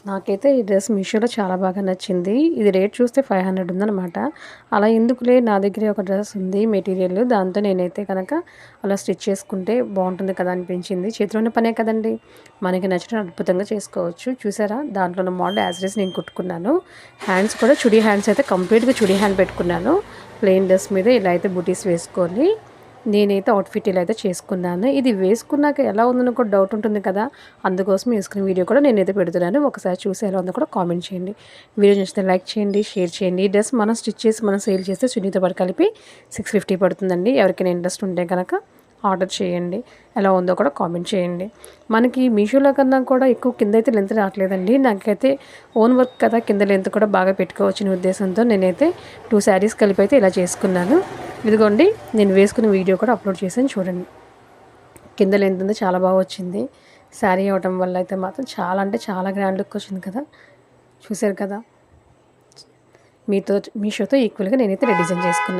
నాకైతే ఈ డ్రెస్ మీషోలో చాలా బాగా నచ్చింది. ఇది రేట్ చూస్తే 500 ఉందనమాట. అలా ఎందుకులే నా దగ్గరే ఒక డ్రెస్ ఉంది మెటీరియల్. దాంతో నేనైతే కనుక అలా స్టిచ్ చేసుకుంటే బాగుంటుంది కదా అనిపించింది. చేతిలోని పనే కదండీ! మనకి నచ్చినట్టు అద్భుతంగా చేసుకోవచ్చు. చూసారా? దాంట్లో ఉన్న మోడల్ యాజ్ ఇట్ ఈజ్ నేను కుట్టుకున్నాను. హ్యాండ్స్ కూడా చుడీ హ్యాండ్స్ అయితే కంప్లీట్‌గా చుడీ హ్యాండ్ పెట్టుకున్నాను. ప్లెయిన్ డ్రెస్ మీద ఇలా అయితే బుటీస్ వేసుకొని నేనైతే అవుట్‌ఫిట్ ఇలా అయితే చేసుకున్నాను. ఇది వేసుకున్నాక ఎలా ఉందని కూడా డౌట్ ఉంటుంది కదా! అందుకోసం వేసుకున్న వీడియో కూడా నేనైతే పెడుతున్నాను. ఒకసారి చూసి ఎలా ఉందో కూడా కామెంట్ చేయండి. వీడియో నచ్చితే లైక్ చేయండి, షేర్ చేయండి. ఈ డ్రెస్ మనం స్టిచ్ చేసి మనం సేల్ చేస్తే చున్నీతో పాటు కలిపి 650 పడుతుందండి. ఎవరికైనా ఇంట్రెస్ట్ ఉంటే కనుక ఆర్డర్ చేయండి. ఎలా ఉందో కూడా కామెంట్ చేయండి. మనకి మీషోలో కన్నా కూడా ఎక్కువ కిందైతే లెంత్ రావట్లేదండి. నాకైతే ఓన్ వర్క్ కదా, కింద లెంత్ కూడా బాగా పెట్టుకోవచ్చనే ఉద్దేశంతో నేనైతే 2 శారీస్ కలిపి అయితే ఇలా చేసుకున్నాను. ఇదిగోండి నేను వేసుకున్న వీడియో కూడా అప్లోడ్ చేశాను చూడండి. కింద లెంత్ ఉంది చాలా బాగా వచ్చింది. శారీ అవ్వటం వల్ల అయితే మాత్రం చాలా అంటే చాలా గ్రాండ్ లుక్ వచ్చింది కదా! చూసారు కదా! మీషోతో ఈక్వల్‌గా నేనైతే డిజైన్ చేసుకున్నాను.